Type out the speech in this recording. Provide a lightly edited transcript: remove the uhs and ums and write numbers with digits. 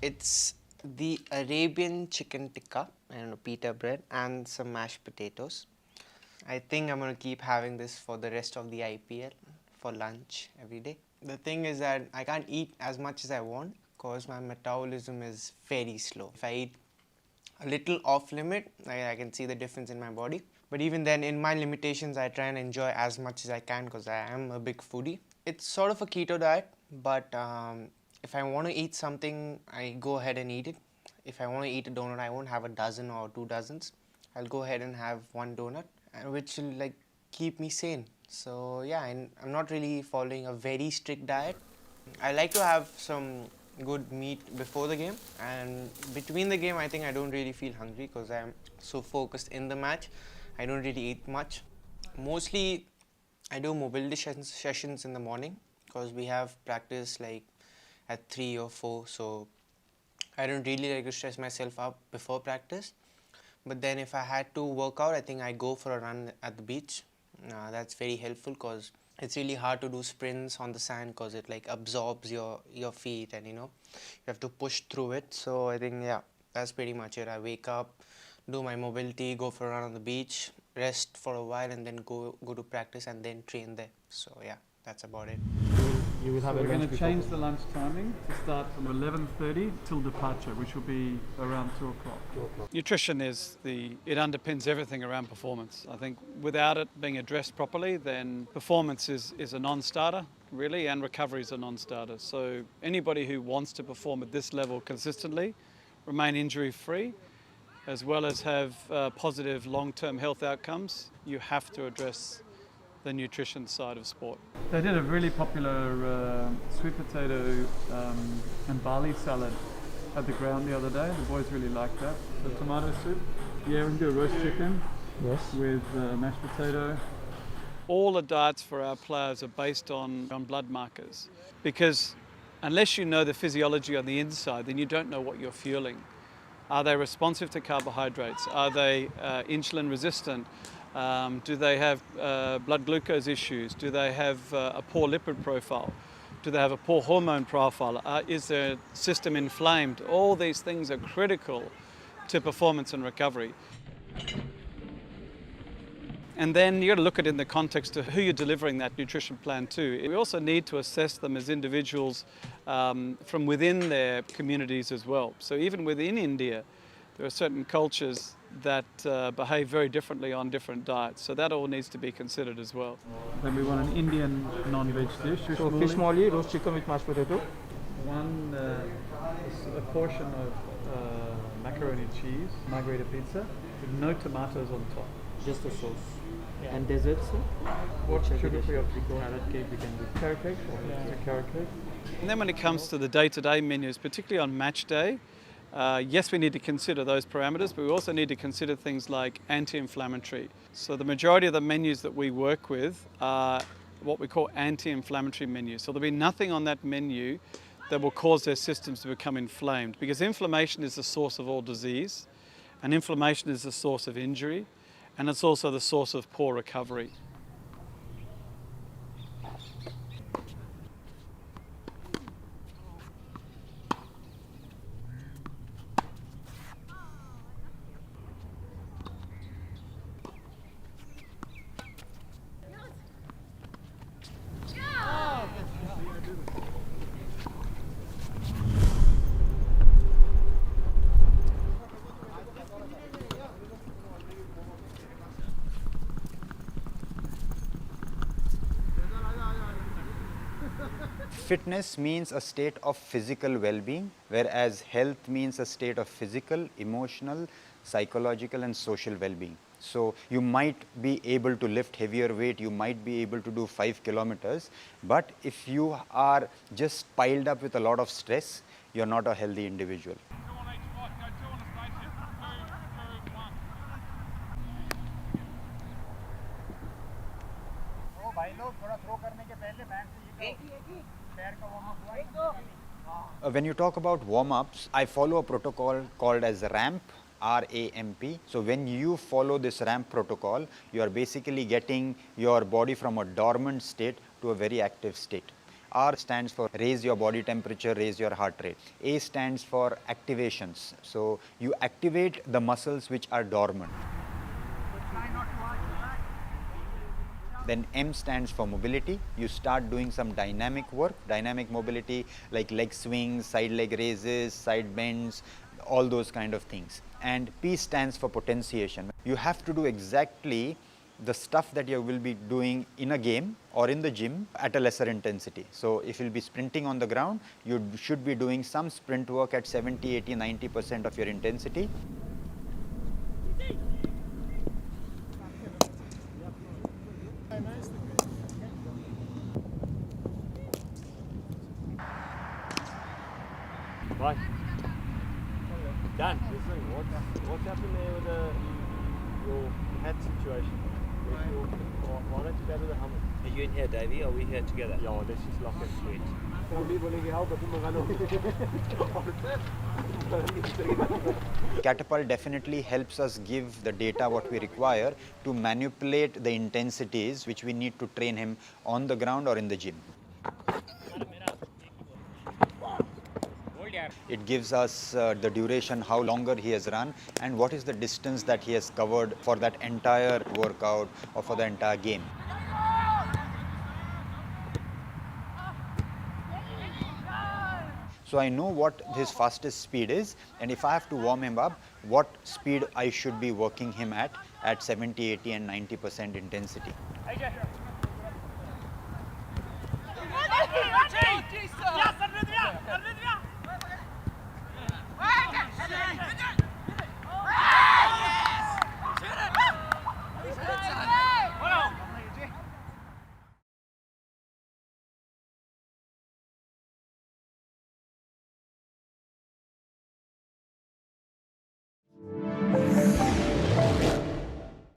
It's the Arabian chicken tikka, pita bread, and some mashed potatoes. I think I'm going to keep having this for the rest of the IPL for lunch every day. The thing is that I can't eat as much as I want because my metabolism is very slow. If I eat a little off limit, I can see the difference in my body. But even then, in my limitations, I try and enjoy as much as I can because I am a big foodie. It's sort of a keto diet, but if I want to eat something, I go ahead and eat it. If I want to eat a donut, I won't have a dozen or 2 dozens. I'll go ahead and have one donut, which will like keep me sane. So yeah, I'm not really following a very strict diet. I like to have some good meat before the game, and between the game I think I don't really feel hungry because I'm so focused in the match. I don't really eat much. Mostly I do mobility sessions in the morning because we have practice like at 3 or 4, so I don't really like to stress myself up before practice. But then if I had to work out, I think I go for a run at the beach. That's very helpful because it's really hard to do sprints on the sand because it like absorbs your feet, and you have to push through it. So I think yeah, that's pretty much it. I wake up, do my mobility, go for a run on the beach, rest for a while, and then go to practice and then train there. So yeah, that's about it. You will have So we're going to change the lunch timing to start from 11:30 till departure, which will be around 2 o'clock. Nutrition it underpins everything around performance. I think without it being addressed properly, then performance is a non-starter, really, and recovery is a non-starter. So anybody who wants to perform at this level consistently, remain injury-free, as well as have positive long-term health outcomes, you have to address the nutrition side of sport. They did a really popular sweet potato and barley salad at the ground the other day. The boys really liked that. So tomato soup. Yeah, we can do a roast chicken. Yes. With mashed potato. All the diets for our players are based on blood markers, because unless you know the physiology on the inside, then you don't know what you're fueling. Are they responsive to carbohydrates? Are they insulin resistant? Do they have blood glucose issues? Do they have a poor lipid profile? Do they have a poor hormone profile? Is their system inflamed? All these things are critical to performance and recovery. And then you've got to look at it in the context of who you're delivering that nutrition plan to. We also need to assess them as individuals from within their communities as well. So even within India, there are certain cultures that behave very differently on different diets. So that all needs to be considered as well. Then we want an Indian non-veg dish. So fish molly, roast chicken with mashed potato. A portion of macaroni cheese, margherita pizza, with no tomatoes on top. Just the sauce. Yeah. And desserts? What sugar-free option? Carrot cake, we can do carrot cake or just a carrot cake. And then when it comes to the day-to-day menus, particularly on match day, yes, we need to consider those parameters, but we also need to consider things like anti-inflammatory. So the majority of the menus that we work with are what we call anti-inflammatory menus. So there'll be nothing on that menu that will cause their systems to become inflamed, because inflammation is the source of all disease, and inflammation is the source of injury, and it's also the source of poor recovery. Fitness means a state of physical well-being, whereas health means a state of physical, emotional, psychological and social well-being. So you might be able to lift heavier weight, you might be able to do 5 kilometers, but if you are just piled up with a lot of stress, you're not a healthy individual. When you talk about warm-ups, I follow a protocol called as RAMP, R-A-M-P. So when you follow this RAMP protocol, you are basically getting your body from a dormant state to a very active state. R stands for raise your body temperature, raise your heart rate. A stands for activations. So you activate the muscles which are dormant. Then M stands for mobility. You start doing some dynamic work, dynamic mobility like leg swings, side leg raises, side bends, all those kind of things. And P stands for potentiation. You have to do exactly the stuff that you will be doing in a game or in the gym at a lesser intensity. So if you'll be sprinting on the ground, you should be doing some sprint work at 70, 80, 90% of your intensity. Right. Dan, listen, what's happened there with your hat situation? Why don't you go to the helmet? Are you in here, Davey? Are we here together? Yeah, let's just lock it. Sweet. Catapult definitely helps us give the data what we require to manipulate the intensities which we need to train him on the ground or in the gym. It gives us the duration, how longer he has run, and what is the distance that he has covered for that entire workout or for the entire game. So I know what his fastest speed is, and if I have to warm him up, what speed I should be working him at 70, 80 and 90% intensity.